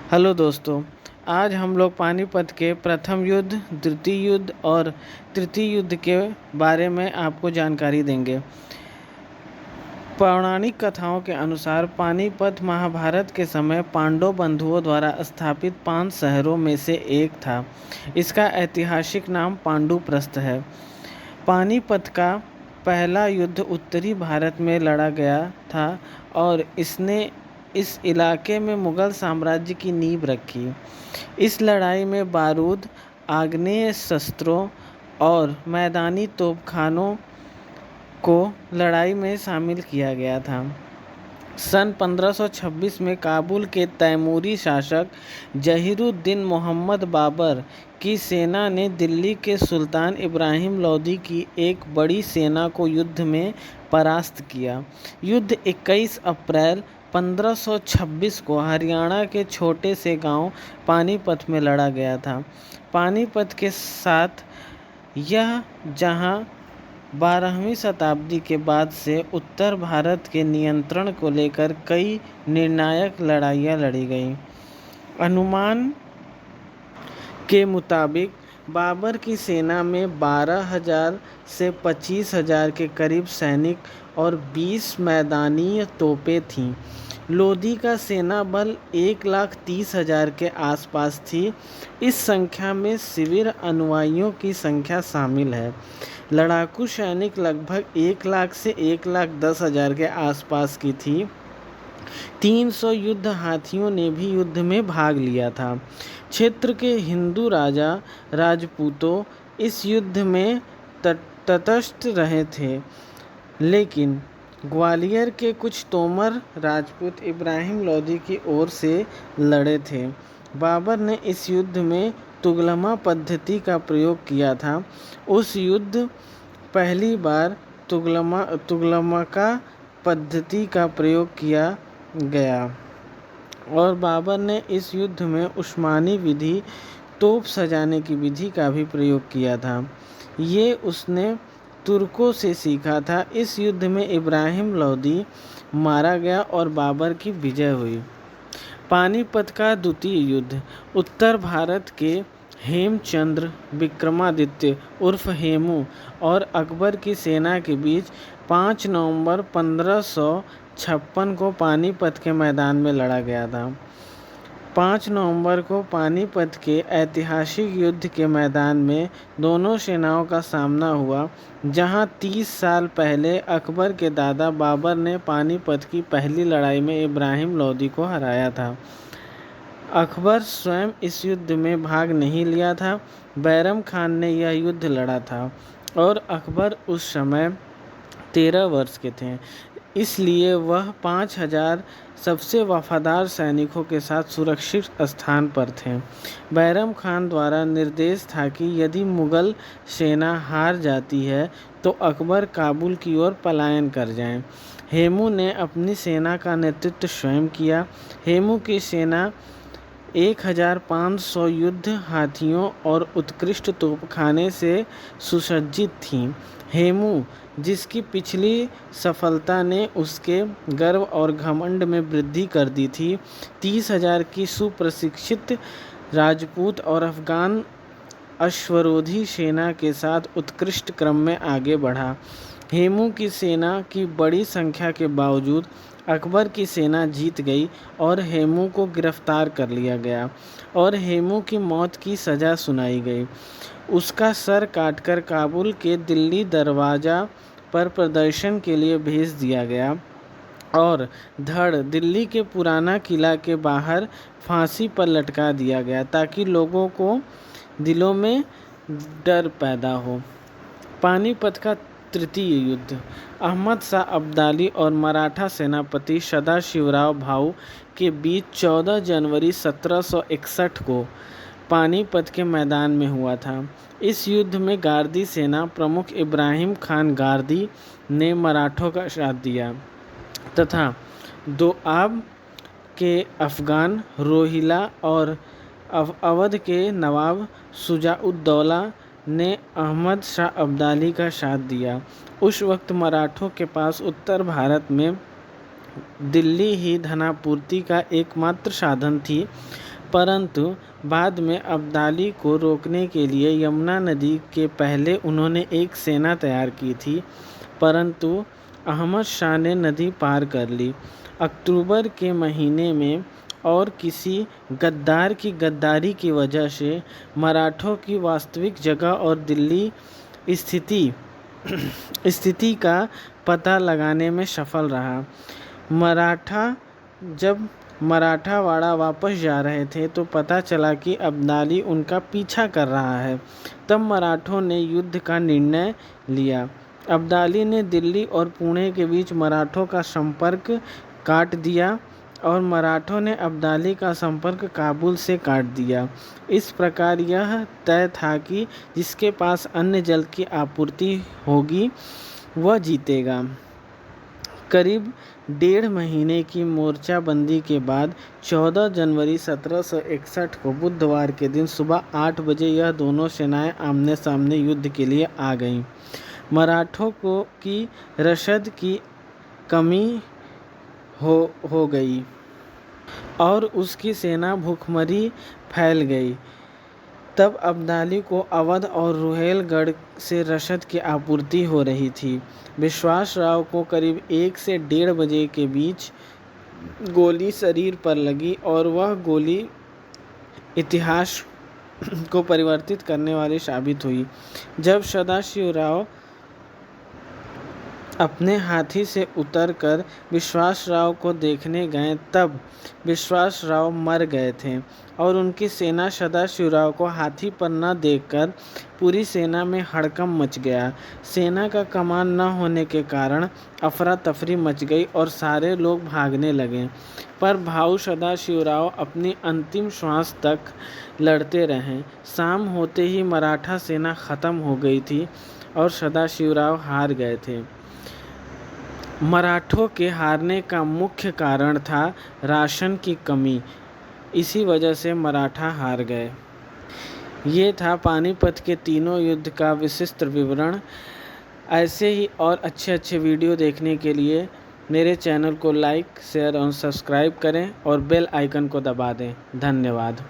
Hello दोस्तों, आज हम लोग पानीपत के प्रथम युद्ध, द्वितीय युद्ध और तृतीय युद्ध के बारे में आपको जानकारी देंगे। पौराणिक कथाओं के अनुसार पानीपत महाभारत के समय पांडव बंधुओं द्वारा स्थापित 5 शहरों में से एक था। इसका ऐतिहासिक नाम पांडुप्रस्थ है। पानीपत का पहला युद्ध उत्तरी भारत में लड़ा गया था और इसने इस इलाके में मुगल साम्राज्य की नींव रखी। इस लड़ाई में बारूद, आग्नेय शस्त्रों और मैदानी तोपखानों को लड़ाई में शामिल किया गया था। सन 1526 में काबुल के तैमूरी शासक जहीरुद्दीन मोहम्मद बाबर की सेना ने दिल्ली के सुल्तान इब्राहिम लोदी की एक बड़ी सेना को युद्ध में परास्त किया। युद्ध 21 अप्रैल 1526 को हरियाणा के छोटे से गांव पानीपत में लड़ा गया था। पानीपत के साथ यह जहां 12वीं शताब्दी के बाद से उत्तर भारत के नियंत्रण को लेकर कई निर्णायक लड़ाइयाँ लड़ी गईं। अनुमान के मुताबिक बाबर की सेना में 12,000 से 25,000 के करीब सैनिक और 20 मैदानी तोपें थीं। लोदी का सेना बल 1,30,000 के आसपास थी। इस संख्या में शिविर अनुयायियों की संख्या शामिल है। लड़ाकू सैनिक लगभग 1 लाख से 1,10,000 के आसपास की थी। 300 युद्ध हाथियों ने भी युद्ध में भाग लिया था। क्षेत्र के हिंदू राजा राजपूतों इस युद्ध में तटस्थ रहे थे, लेकिन ग्वालियर के कुछ तोमर राजपूत इब्राहिम लोदी की ओर से लड़े थे। बाबर ने इस युद्ध में तुगलमा पद्धति का प्रयोग किया था। उस युद्ध पहली बार तुगलमा पद्धति का प्रयोग किया गया और बाबर ने इस युद्ध में उस्मानी विधि, तोप सजाने की विधि का भी प्रयोग किया था। ये उसने तुर्कों से सीखा था। इस युद्ध में इब्राहिम लोदी मारा गया और बाबर की विजय हुई। पानीपत का द्वितीय युद्ध उत्तर भारत के हेमचंद्र विक्रमादित्य उर्फ हेमू और अकबर की सेना के बीच 5 नवंबर 1556 को पानीपत के मैदान में लड़ा गया था। 5 नवंबर को पानीपत के ऐतिहासिक युद्ध के मैदान में दोनों सेनाओं का सामना हुआ, जहां 30 साल पहले अकबर के दादा बाबर ने पानीपत की पहली लड़ाई में इब्राहिम लोदी को हराया था। अकबर स्वयं इस युद्ध में भाग नहीं लिया था। बैरम खान ने यह युद्ध लड़ा था और अकबर उस समय 13 वर्ष के थे, इसलिए वह 5,000 सबसे वफादार सैनिकों के साथ सुरक्षित स्थान पर थे। बैरम खान द्वारा निर्देश था कि यदि मुगल सेना हार जाती है तो अकबर काबुल की ओर पलायन कर जाएं। हेमू ने अपनी सेना का नेतृत्व स्वयं किया। हेमू की सेना 1,500 युद्ध हाथियों और उत्कृष्ट तोपखाने से सुसज्जित थी। हेमू, जिसकी पिछली सफलता ने उसके गर्व और घमंड में वृद्धि कर दी थी, 30,000 की सुप्रशिक्षित राजपूत और अफगान अश्वरोधी सेना के साथ उत्कृष्ट क्रम में आगे बढ़ा। हेमू की सेना की बड़ी संख्या के बावजूद अकबर की सेना जीत गई और हेमू को गिरफ्तार कर लिया गया और हेमू की मौत की सज़ा सुनाई गई। उसका सर काटकर काबुल के दिल्ली दरवाज़ा पर प्रदर्शन के लिए भेज दिया गया और धड़ दिल्ली के पुराना किला के बाहर फांसी पर लटका दिया गया ताकि लोगों को दिलों में डर पैदा हो। पानीपत का तृतीय युद्ध अहमद शाह अब्दाली और मराठा सेनापति सदाशिवराव भाऊ के बीच 14 जनवरी 1761 को पानीपत के मैदान में हुआ था। इस युद्ध में गार्दी सेना प्रमुख इब्राहिम खान गार्दी ने मराठों का साथ दिया तथा दोआब के अफगान रोहिला और अवध के नवाब शुजाउद्दौला ने अहमद शाह अब्दाली का साथ दिया। उस वक्त मराठों के पास उत्तर भारत में दिल्ली ही धनापूर्ति का एकमात्र साधन थी। परंतु बाद में अब्दाली को रोकने के लिए यमुना नदी के पहले उन्होंने एक सेना तैयार की थी, परंतु अहमद शाह ने नदी पार कर ली। अक्टूबर के महीने में और किसी गद्दार की गद्दारी की वजह से मराठों की वास्तविक जगह और दिल्ली स्थिति का पता लगाने में सफल रहा। जब मराठावाड़ा वापस जा रहे थे तो पता चला कि अब्दाली उनका पीछा कर रहा है। तब मराठों ने युद्ध का निर्णय लिया। अब्दाली ने दिल्ली और पुणे के बीच मराठों का संपर्क काट दिया और मराठों ने अब्दाली का संपर्क काबुल से काट दिया। इस प्रकार यह तय था कि जिसके पास अन्न जल की आपूर्ति होगी वह जीतेगा। करीब 1.5 महीने की मोर्चाबंदी के बाद 14 जनवरी 1761 को बुधवार के दिन सुबह 8 बजे यह दोनों सेनाएं आमने सामने युद्ध के लिए आ गईं। मराठों की रसद की कमी हो गई और उसकी सेना भूखमरी फैल गई। तब अब्दाली को अवध और रुहेलगढ़ से रसद की आपूर्ति हो रही थी। विश्वासराव को करीब 1 से 1.5 बजे के बीच गोली शरीर पर लगी और वह गोली इतिहास को परिवर्तित करने वाली साबित हुई। जब सदाशिवराव अपने हाथी से उतरकर विश्वासराव को देखने गए तब विश्वासराव मर गए थे और उनकी सेना सदाशिवराव को हाथी पर न देखकर पूरी सेना में हड़कंप मच गया। सेना का कमान न होने के कारण अफरा तफरी मच गई और सारे लोग भागने लगे, पर भाऊ सदाशिवराव अपनी अंतिम श्वास तक लड़ते रहे। शाम होते ही मराठा सेना खत्म हो गई थी और सदाशिवराव हार गए थे। मराठों के हारने का मुख्य कारण था राशन की कमी। इसी वजह से मराठा हार गए। ये था पानीपत के तीनों युद्ध का विस्तृत विवरण। ऐसे ही और अच्छे वीडियो देखने के लिए मेरे चैनल को लाइक, शेयर और सब्सक्राइब करें और बेल आइकन को दबा दें। धन्यवाद।